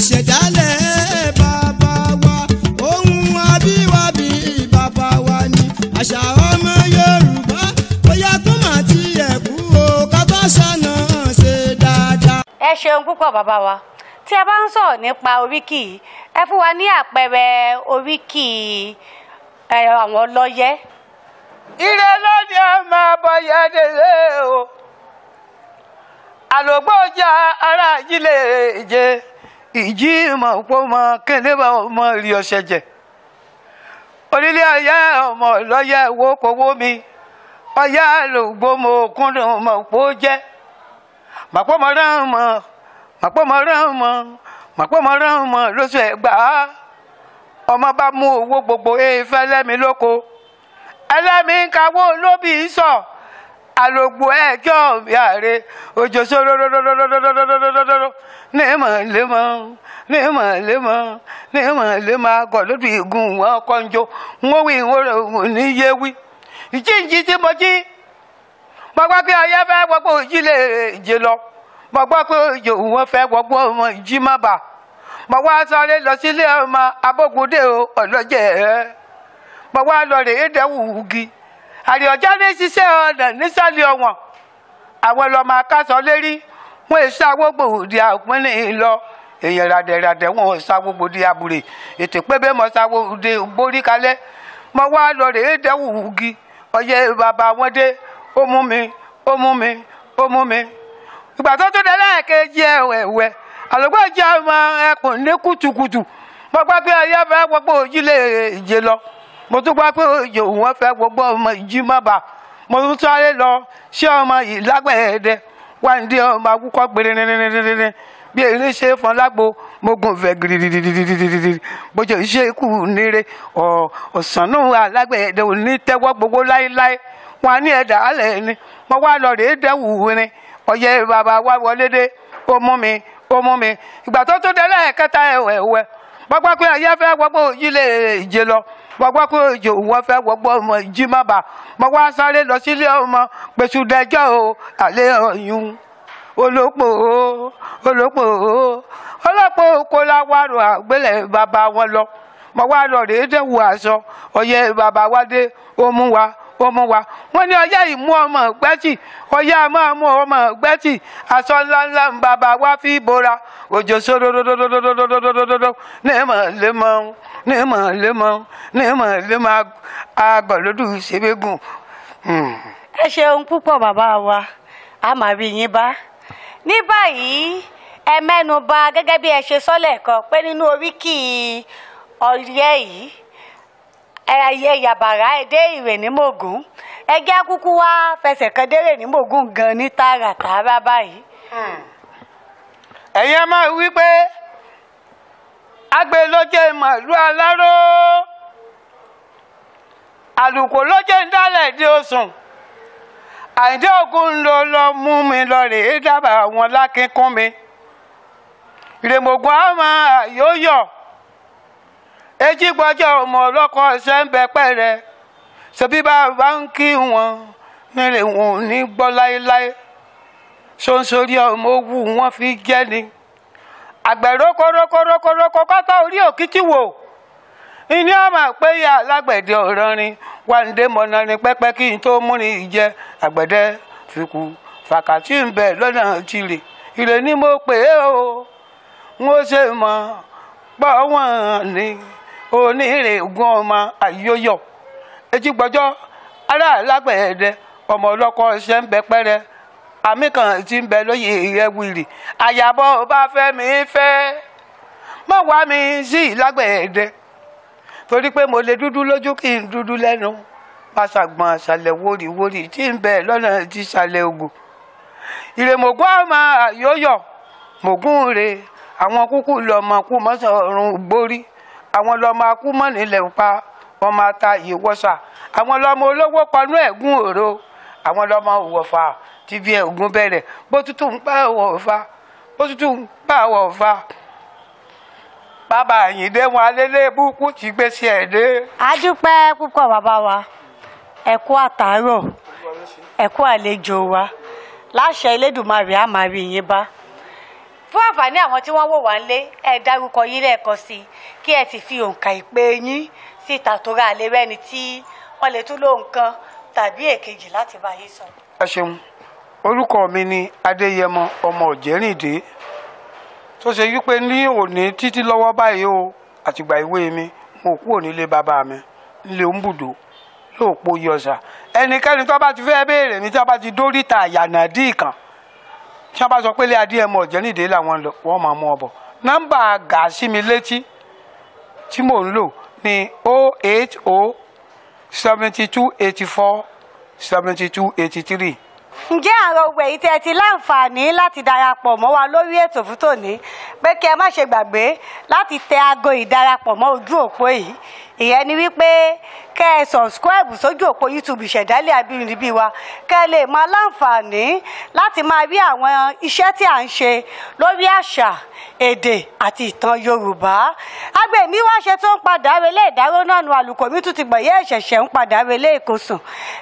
ìṣẹ̀dálẹ̀ bàbá wa ohun abíwábí bàbá wa ni àṣà ọmọ Yorùbá bóyá tó máa ti ẹ̀kú o ká bá ṣàna ṣe dáadáa. ẹ ṣeun púpọ̀ bàbá wa tí a bá ń sọ̀rọ̀ nípa oríkì ẹ fún wa ní àpẹẹrẹ oríkì àwọn ọlọ́yẹ. ire lóde ọmọ abọ́yẹ délé o àlògbòjà ara ìjìlẹ̀ èjè ìjì mọ̀ pọ̀ mọ́ kéde bá ọmọ rí ọ̀sẹ̀ jẹ onílé ọyẹ ọmọ lọ́yẹ wo kówó mi ọyẹ àlògbò mọ̀ kúndùn mọ̀ pọ̀ jẹ́ màpọ̀mọ́rán mọ̀ lóṣù Ẹ̀gbá ọmọ bá mú owó gbogbo efẹ́ lẹ́mi lóko ẹlẹ́mi ń kawó lóbì sọ àlògbò ẹjọ́ mi àrè òjò sóróróróróróróróróróró ní mọ̀lẹ́mọ̀ àgọ́ lóbi ìgùn wọn kọ́njó wọ́n wí ìwọ́n ní yé wí ìjíǹjí tí mo jí mo gbọ́ pé ọyẹ́ fẹ́ gbogbo ìjìlẹ̀ èjè lọ mo gbọ́ pé òjò wọn fẹ́ gbogbo ọmọ ìjì má bà mo wá sáré lọ sílé ọmọ Abógundé ọlọ́jẹ̀ mo wá lọ rèé dẹ́wù ugi àrí ọjà ní ṣiṣẹ́ ọ̀nà nísàlẹ̀ ọ̀wọ̀n àwọn ọlọ́mọ akásọ lérí wọn èso agbógbòdì àpínlẹ̀ lọ èèyàn ràdẹ̀ràdẹ̀ wọn ṣàgbógbòdì àbúrè ètò pébé mọ ṣàgbógbòdì borí kalẹ̀ mo wá lọ rèé dẹ́wù ugi ọyẹ bàbá wọn dé ó mú mi ìgbà tó dé lẹ́ẹ̀kejì ẹ̀wẹ̀ àlùgbọ́jà ọmọ ẹkùn ní kùtùkùtù mo gbọ́ pé ọyẹ fẹ́ gbogbo òjìlẹ̀ èjè lọ mo tún gbọ́ pé òjò wọn fẹ́ gbogbo ọmọ ìjì má bà mo tún sáré lọ sí ọmọ yìí lágbẹ̀ẹ́dẹ wá ní ọmọ akúkọ gbèrèrèrèrèrè bí eré ṣe fọn lágbo mo gùn fẹ́ gírígírígírígírí bójú iṣẹ́ ikú nire ọ̀sánú alágbẹ̀ẹ́dẹ ò ní tẹ́wọ́ gbogbo láéláé wọn á ní ẹ̀dá alẹ́ ni mo wá lọ rèé dẹ́wù rin ọyẹ bàbá wa wọlé dé ó mú mi ìgbà tó tún dé lẹ́ẹ̀kẹta ẹ̀wẹ̀ gbogbo pé ọyẹ fẹ́ gbogbo ìjìlẹ̀ èjè lọ gbogbo pé òjò wọn fẹ́ gbogbo ọmọ ìjì má bà mo wá sáré lọ sílé ọmọ pèsè dẹjọ́ o àlẹ́ ọ̀yún olópò kó láwárò àgbélẹ̀ bàbá wọn lọ mo wá lọ rèé dẹ́wù aṣọ ọyẹ bàbá wa dé ó mú wa wọ́n ní ọyẹ ìmú ọmọ gbẹ́tì ọyẹ máa mú ọmọ gbẹ́tì aṣọ ńláńlá ń bàbá wa fi bora òjò sódódódódódódódódódódó ní mọ̀lẹ́mọ̀ àgbọ̀lódù ṣẹ́gbẹ́gùn. ẹ ṣeun púpọ̀ bàbá wa a máa rí yín bá ní báyìí ẹ mẹ́nu bà gẹ́gẹ́ bí ẹ ṣe sọ lẹ́ẹ̀kan pé nínú oríkì ọyẹ yìí ẹyẹ yàbàrá ẹdẹ ìrè ní mògùn ẹgẹ akúkú wá fẹsẹ̀ kan dérè ní mògùn gan ní tààràtààrà báyìí. ẹ̀yin ẹ máa wí pé agbe ló jẹ́ màlúù aláró àlùkò ló jẹ́ ń dálẹ̀ dé osùn Àyìndé Ògún lọ mú mi lọ rèé dábàá wọn lákínkún mi ìrèmọ̀gùn àmọ́ àyóyọ̀ èjì gbọ́jọ́ ọmọ ọlọ́kọ̀ ṣẹ́ ń bẹ pẹ́rẹ́ ṣebí bàbá ń kí wọn nílé wọn ò ní gbọ́ láéláé ṣóńṣórí ọmọ owó wọn fi jẹ́ ni àgbẹ̀rọ kọ́rọ́kọ́rọ́kọ́rọ́kọ́ kọ́tà orí òkìtì wò ìní ọmọ pé yà lágbẹ̀dẹ ọ̀rọ̀rin wà ń dé mọ̀nà ní pẹ́pẹ́ kí n tó múni ìjẹ àgbẹ̀dẹ fìkù fàkàtì ń bẹ lọ́nà tìrì ìrè ni mo pè é o n ó ṣe mọ̀ pọ̀ wọ́n ni onírègùn ọmọ àyóyọ̀ etí gbọ́jọ́ ará lágbẹ̀ẹ́dẹ ọmọ ọlọ́kọ ṣẹ́ ń bẹ pẹ́rẹ́ àmì kan tí ń bẹ lóye rẹ wìrì àyàbọ̀ bá fẹ́ mi fẹ́ mọ̀ wá mi sí lágbẹ̀ẹ́dẹ torí pé mo lè dúdú lójú kí n dúdú lẹ́nu pàṣàgbọ̀n àṣàlẹ̀ wóríwórí tí ń bẹ lọ́nà tí ṣàlẹ̀ ògùn ìrèmọ̀gùn ọmọ àyóyọ̀ mògùn rè àwọn kúkú lọ́mọ kú mọ́sọ̀rùn gbórí àwọn lọ́mọ akú mọ́ nílẹ̀ pa wọ́n máa ta ìwọ́sà àwọn lọ́mọ olówó panú ẹ̀gún òro àwọn lọ́mọ òwòfà tí bí ẹ̀gún bẹ̀rẹ̀ bó tútù ń pa òwòfà bàbá Àyìndé wọn alẹ́lẹ́ búkú ti gbé sí ẹ̀ dé. a dúpẹ́ púpọ̀ bàbá wa ẹ kú àtàárọ̀ ẹ kú àlejò wa láṣẹ Elédùmarè á máa rí yín bá fún àǹfààní àwọn tí wọ́n wò wá nílé ẹ dárúkọ yín lẹ́ẹ̀kan sí i kí ẹ sì fi òǹkà ìpè yín síta tó ra àlè rẹ́ni tí wọ́n lè tún lóhùn kan tàbí èkejì láti bá yín sọ. ẹ ṣeun orúkọ mi ni Adéyẹmọ ọmọ Òjẹ́rìndé tó ṣe wípé ní òní títí lọ́wọ́ báyìí o àtìgbà ìwé mi mo kúrò nílé bàbá mi nílé Òǹbùdó lóòpó yọ̀ọ̀sà ẹnikẹ́ni tó bá ti fẹ́ béèrè mi tí a bá ti dóríta àyànàdí kan tí wọ́n bá sọ pé ilé Adéyẹmọ Òjẹ́rìndé làwọn lọ wọ́n máa mú ọ bọ̀ nọ́mbà gàásì mi létí tí mò ń lò ní 080 72 84 72 83. ǹjẹ́ àwọn òwe yìí tẹ́ ti láǹfààní láti darapọ̀ mọ́ wa lórí ètò fún tòní pé kí ẹ má ṣe gbàgbé láti tẹ aago ìdarapọ̀ mọ́ ojú òpó yìí ìyẹn ni wípé kẹ́ ẹ sọ̀scribe sójú òpó YouTube Ìṣẹ̀dálẹ̀ Abínibí wa kẹ́ ẹ lè máa láǹfààní láti máa rí àwọn iṣẹ́ tí à ń ṣe lórí àṣà èdè àti ìtàn Yorùbá. agbèmí wá ṣe tó ń padà relé ìdáró náà nu àlùkò mi tún ti gbọ̀yẹ́ ìṣẹ̀ṣẹ̀ ń padà relé ìkosùn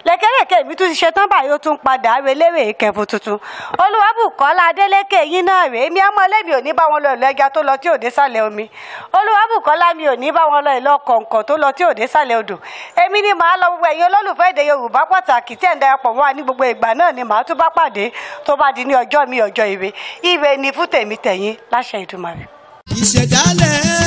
lẹ́kẹ́lẹ́kẹ́ mi tún ti ṣe tán báyìí ó tún padà relé rèé kẹfù tuntun. Olúwabùkọ́lá Adélékè yín náà rèé mi ọmọ lẹ́mi ò ní bá wọn lọ ìlú ẹja tó lọ tí ò dé sàlẹ̀ omi Olúwabùkọ́lá mi ò ní bá wọn lọ ìlú kọ̀ǹkọ̀ tó lọ tí ò dé sàlẹ̀ odò èmi ni màá lọ gbogbo ẹ̀yin olólùfẹ́ èdè Yorùbá pàtàkì tí ẹ̀ ń darapọ̀ mọ́ wa ní gbogbo ìgbà náà ni màá tún bá pàdé tó bá di ní ọjọ́ mi ọjọ́ ire ni fún tèmi tẹ̀yìn láṣẹ Ìdùmarè. Ìṣẹ̀dálẹ̀